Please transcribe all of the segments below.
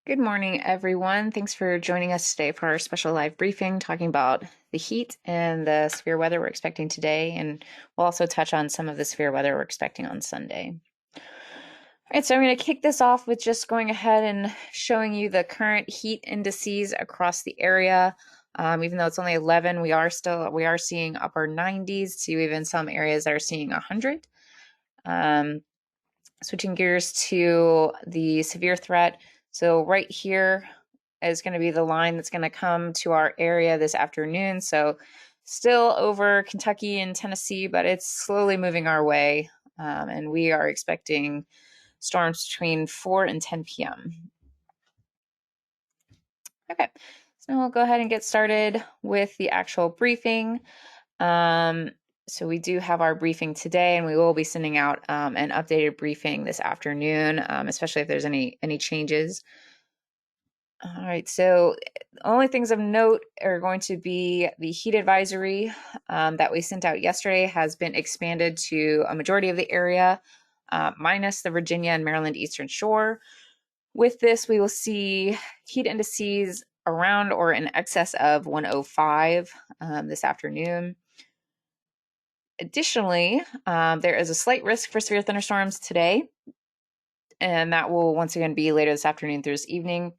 Good morning, everyone. Thanks for joining us today for our special live briefing talking about the heat and the severe weather we're expecting today. And we'll also touch on some of the severe weather we're expecting on Sunday. All right, so I'm going to kick this off with just going ahead and showing you the current heat indices across the area. Even though it's only 11, we are seeing upper 90s to even some areas that are seeing 100. Switching gears to the severe threat. So right here is going to be the line that's going to come to our area this afternoon. So still over Kentucky and Tennessee, but it's slowly moving our way. And we are expecting storms between 4 and 10 p.m. Okay, so now we'll go ahead and get started with the actual briefing. So we do have our briefing today, and we will be sending out an updated briefing this afternoon, especially if there's any changes. All right, so the only things of note are going to be the heat advisory that we sent out yesterday has been expanded to a majority of the area, minus the Virginia and Maryland Eastern Shore. With this, we will see heat indices around or in excess of 105 this afternoon. Additionally, there is a slight risk for severe thunderstorms today, and that will once again be later this afternoon through this evening.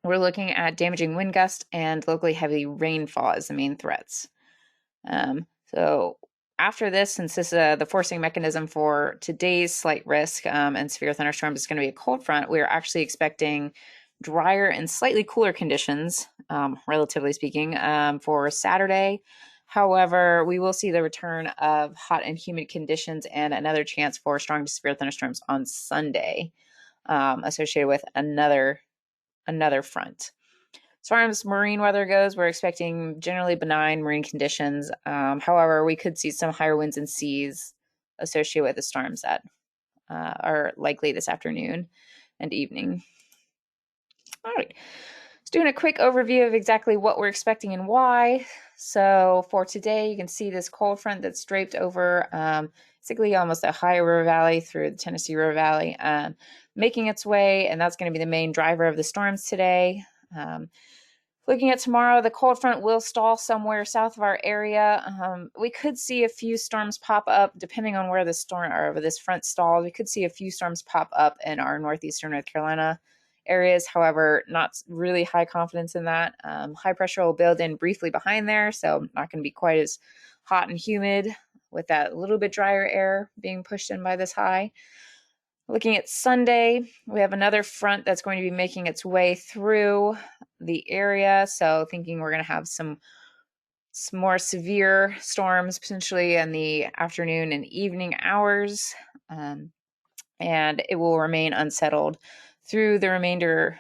We're looking at damaging wind gusts and locally heavy rainfall as the main threats. So after this, since this is the forcing mechanism for today's slight risk and severe thunderstorms is going to be a cold front, we are actually expecting drier and slightly cooler conditions, relatively speaking, for Saturday. However, we will see the return of hot and humid conditions and another chance for strong to severe thunderstorms on Sunday, associated with another front. As far as marine weather goes, we're expecting generally benign marine conditions. However, we could see some higher winds and seas associated with the storms that are likely this afternoon and evening. All right, just doing a quick overview of exactly what we're expecting and why. So for today, you can see this cold front that's draped over basically almost the Ohio River Valley through the Tennessee River Valley, making its way, and that's going to be the main driver of the storms today. Looking at tomorrow, the cold front will stall somewhere south of our area. We could see a few storms pop up depending on where the storm or this front stalls. We could see a few storms pop up in our northeastern North Carolina areas. However, not really high confidence in that. High pressure will build in briefly behind there, so not going to be quite as hot and humid with that little bit drier air being pushed in by this high. Looking at Sunday, we have another front that's going to be making its way through the area. So thinking we're going to have some more severe storms potentially in the afternoon and evening hours. And it will remain unsettled through the remainder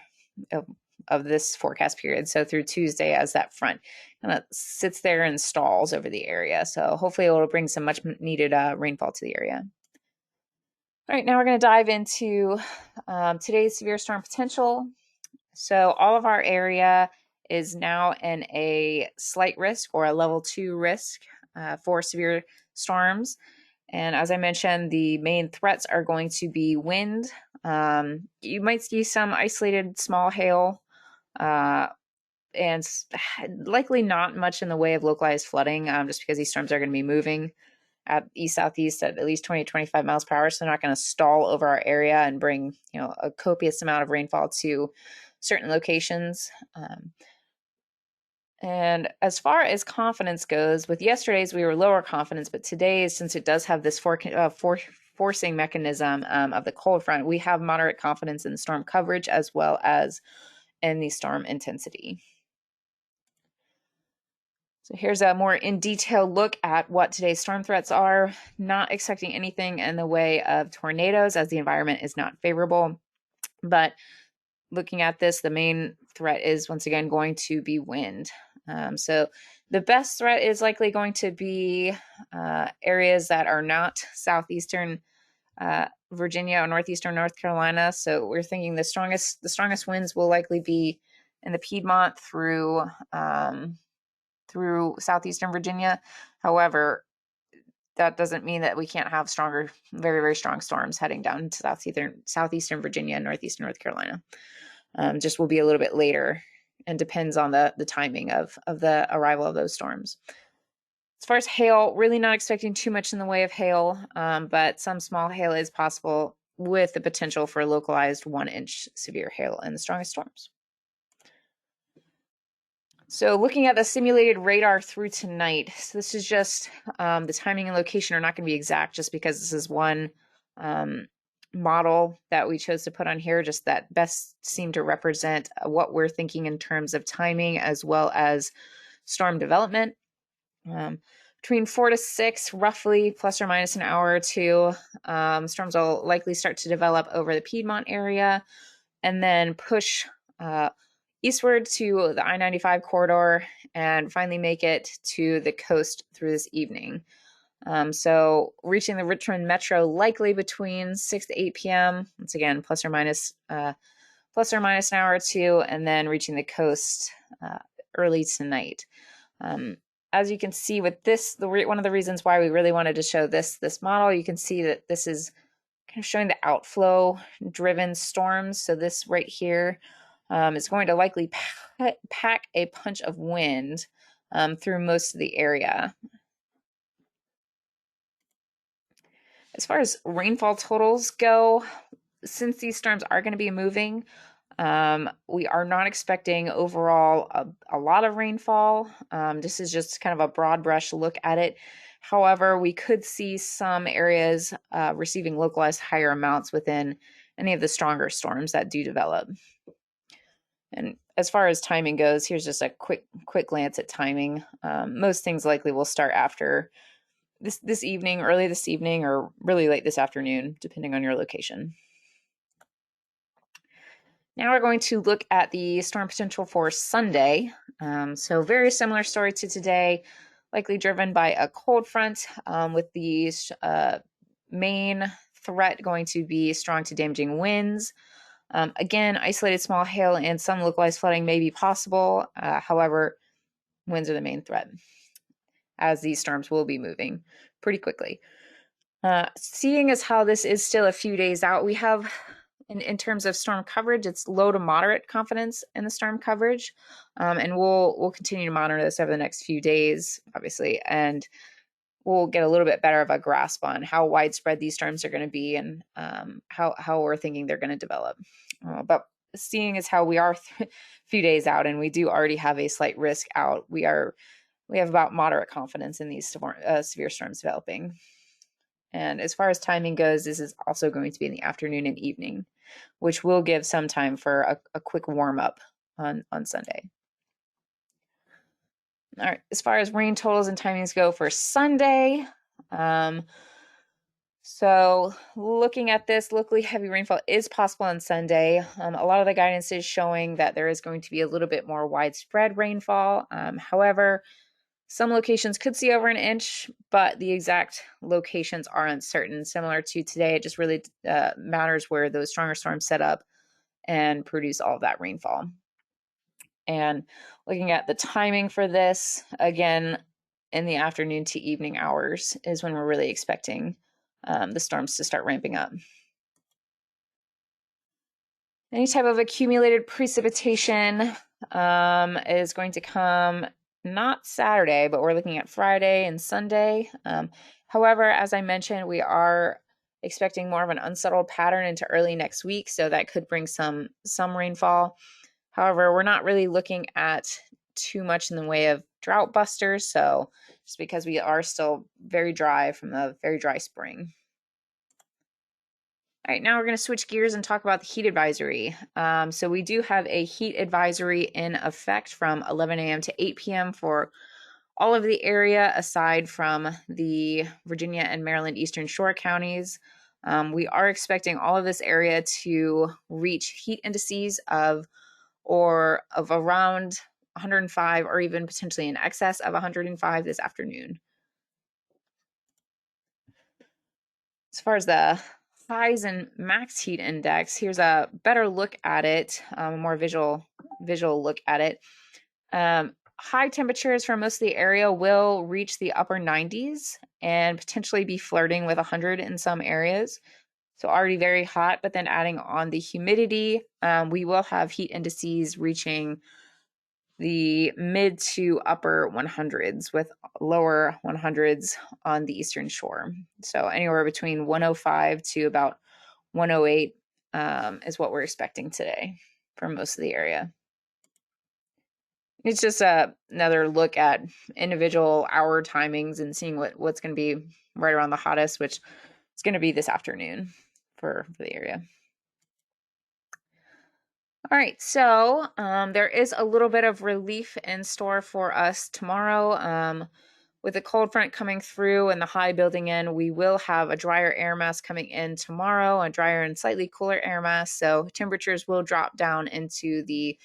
of this forecast period. So through Tuesday as that front kind of sits there and stalls over the area. So hopefully it will bring some much needed rainfall to the area. All right, now we're going to dive into today's severe storm potential. So all of our area is now in a slight risk or a level 2 risk for severe storms. And as I mentioned, the main threats are going to be wind. You might see some isolated small hail and likely not much in the way of localized flooding just because these storms are going to be moving at east-southeast at least 20 to 25 miles per hour. So they're not going to stall over our area and bring, a copious amount of rainfall to certain locations. And as far as confidence goes, with yesterday's, we were lower confidence, but today's, since it does have this forcing mechanism of the cold front, we have moderate confidence in storm coverage as well as in the storm intensity. So here's a more in detail look at what today's storm threats are. Not expecting anything in the way of tornadoes as the environment is not favorable. But looking at this, the main threat is once again going to be wind. So the best threat is likely going to be areas that are not southeastern Virginia or northeastern North Carolina. So we're thinking the strongest winds will likely be in the Piedmont through southeastern Virginia. However, that doesn't mean that we can't have very, very strong storms heading down to southeastern Virginia and northeastern North Carolina. Just will be a little bit later and depends on the timing of the arrival of those storms. As far as hail, really not expecting too much in the way of hail, but some small hail is possible with the potential for localized 1-inch severe hail in the strongest storms. So looking at the simulated radar through tonight, so this is just the timing and location are not going to be exact just because this is one model that we chose to put on here, just that best seem to represent what we're thinking in terms of timing as well as storm development. Between 4 to 6, roughly, plus or minus an hour or two, storms will likely start to develop over the Piedmont area and then push eastward to the I-95 corridor and finally make it to the coast through this evening. So reaching the Richmond Metro likely between 6 to 8 p.m. Once again, plus or minus an hour or two, and then reaching the coast early tonight. As you can see with this, one of the reasons why we really wanted to show this model, you can see that this is kind of showing the outflow driven storms. So this right here is going to likely pack a punch of wind through most of the area. As far as rainfall totals go, since these storms are going to be moving, we are not expecting overall a lot of rainfall. This is just kind of a broad brush look at it. However, we could see some areas receiving localized higher amounts within any of the stronger storms that do develop. And as far as timing goes, here's just a quick glance at timing. Most things likely will start after this evening, early this evening, or really late this afternoon, depending on your location. Now we're going to look at the storm potential for Sunday. So very similar story to today, likely driven by a cold front with the main threat going to be strong to damaging winds. Again, isolated small hail and some localized flooding may be possible. However, winds are the main threat as these storms will be moving pretty quickly. Seeing as how this is still a few days out, we have, in terms of storm coverage, it's low to moderate confidence in the storm coverage. And we'll continue to monitor this over the next few days, obviously, and we'll get a little bit better of a grasp on how widespread these storms are going to be and how we're thinking they're going to develop. But seeing as how we are a few days out and we do already have a slight risk out, we have about moderate confidence in these severe storms developing. And as far as timing goes, this is also going to be in the afternoon and evening, which will give some time for a quick warm up on Sunday. All right, as far as rain totals and timings go for Sunday, so looking at this, locally heavy rainfall is possible on Sunday. A lot of the guidance is showing that there is going to be a little bit more widespread rainfall. However, some locations could see over an inch, but the exact locations are uncertain. Similar to today, it just really matters where those stronger storms set up and produce all of that rainfall. And looking at the timing for this, again, in the afternoon to evening hours is when we're really expecting the storms to start ramping up. Any type of accumulated precipitation is going to come not Saturday, but we're looking at Friday and Sunday. However, as I mentioned, we are expecting more of an unsettled pattern into early next week, so that could bring some rainfall. However, we're not really looking at too much in the way of drought busters, so just because we are still very dry from a very dry spring. All right, now we're going to switch gears and talk about the heat advisory. So we do have a heat advisory in effect from 11 a.m. to 8 p.m. for all of the area aside from the Virginia and Maryland Eastern Shore counties. We are expecting all of this area to reach heat indices of around 105 or even potentially in excess of 105 this afternoon. As far as the highs and max heat index, here's a better look at it, a more visual look at it. High temperatures for most of the area will reach the upper 90s and potentially be flirting with 100 in some areas. So already very hot, but then adding on the humidity, we will have heat indices reaching the mid to upper 100s with lower 100s on the eastern shore. So anywhere between 105 to about 108 is what we're expecting today for most of the area. It's just another look at individual hour timings and seeing what's going to be right around the hottest, which is going to be this afternoon for the area. All right, so there is a little bit of relief in store for us tomorrow. With the cold front coming through and the high building in, we will have a drier air mass coming in tomorrow, a drier and slightly cooler air mass. So temperatures will drop down into the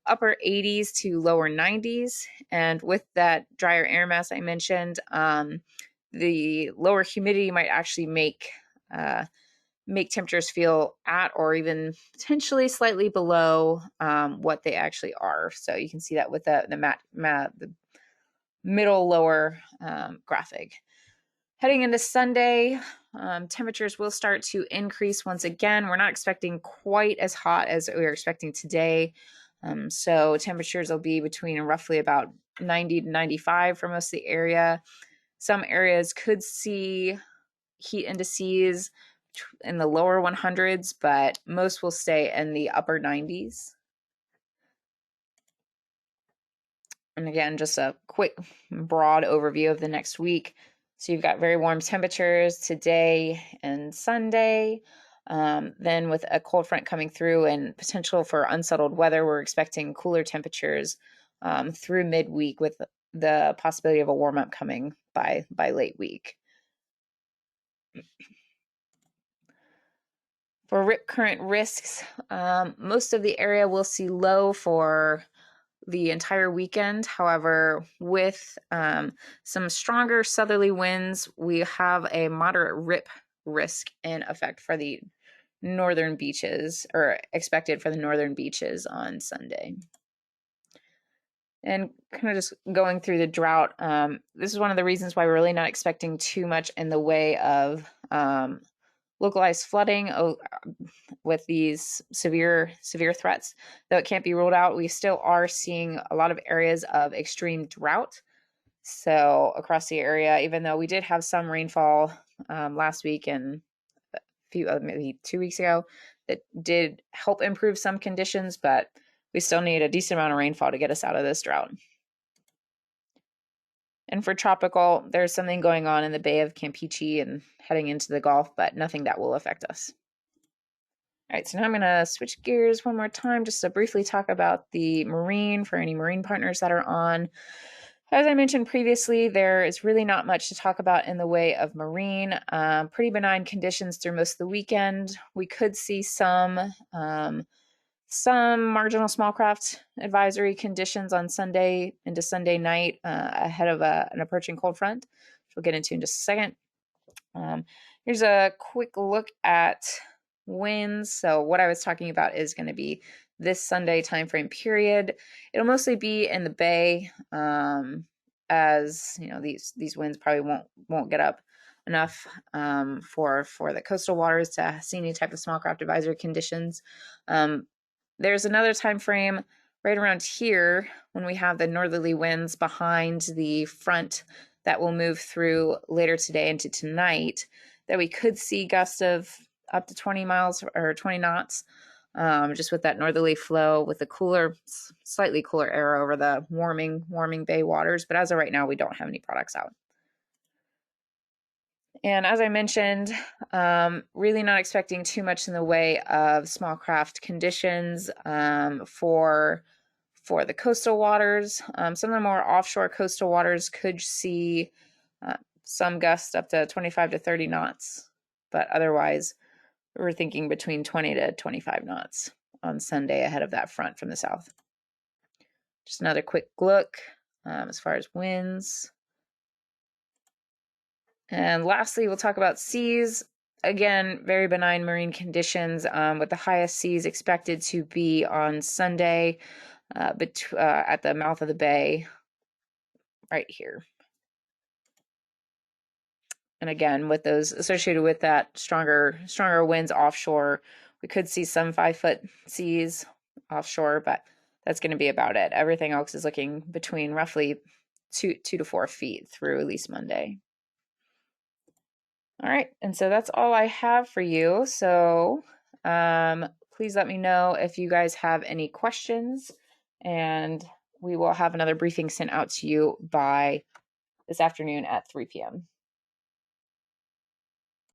upper 80s to lower 90s. And with that drier air mass I mentioned, the lower humidity might actually make temperatures feel at or even potentially slightly below what they actually are. So you can see that with the middle lower graphic. Heading into Sunday, temperatures will start to increase once again. We're not expecting quite as hot as we were expecting today. So temperatures will be between roughly about 90 to 95 for most of the area. Some areas could see heat indices in the lower 100s, but most will stay in the upper 90s. And again, just a quick, broad overview of the next week. So you've got very warm temperatures today and Sunday. Then with a cold front coming through and potential for unsettled weather, we're expecting cooler temperatures through midweek with the possibility of a warm up coming by late week. For rip current risks, most of the area will see low for the entire weekend. However, with some stronger southerly winds, we have a moderate rip risk in effect for the northern beaches, or expected for the northern beaches on Sunday. And kind of just going through the drought, this is one of the reasons why we're really not expecting too much in the way of localized flooding with these severe threats. Though it can't be ruled out, we still are seeing a lot of areas of extreme drought. So across the area, even though we did have some rainfall last week and a few maybe 2 weeks ago, that did help improve some conditions, but we still need a decent amount of rainfall to get us out of this drought. And for tropical, there's something going on in the Bay of Campeche and heading into the Gulf, but nothing that will affect us. All right, so now I'm going to switch gears one more time just to briefly talk about the marine for any marine partners that are on. As I mentioned previously, there is really not much to talk about in the way of marine. Pretty benign conditions through most of the weekend. We could see some marginal small craft advisory conditions on Sunday into Sunday night ahead of an approaching cold front, which we'll get into in just a second. Here's a quick look at winds. So what I was talking about is going to be this Sunday timeframe period. It'll mostly be in the bay, as you know, these winds probably won't get up enough for the coastal waters to see any type of small craft advisory conditions. There's another time frame right around here when we have the northerly winds behind the front that will move through later today into tonight, that we could see gusts of up to 20 miles or 20 knots, just with that northerly flow with the slightly cooler air over the warming bay waters. But as of right now, we don't have any products out. And as I mentioned, really not expecting too much in the way of small craft conditions for the coastal waters. Some of the more offshore coastal waters could see some gusts up to 25 to 30 knots, but otherwise we're thinking between 20 to 25 knots on Sunday ahead of that front from the south. Just another quick look as far as winds. And lastly, we'll talk about seas. Again, very benign marine conditions with the highest seas expected to be on Sunday at the mouth of the bay right here. And again, with those associated with that stronger winds offshore, we could see some 5-foot seas offshore, but that's going to be about it. Everything else is looking between roughly 2 to 4 feet through at least Monday. All right, and so that's all I have for you. So please let me know if you guys have any questions, and we will have another briefing sent out to you by this afternoon at 3 p.m.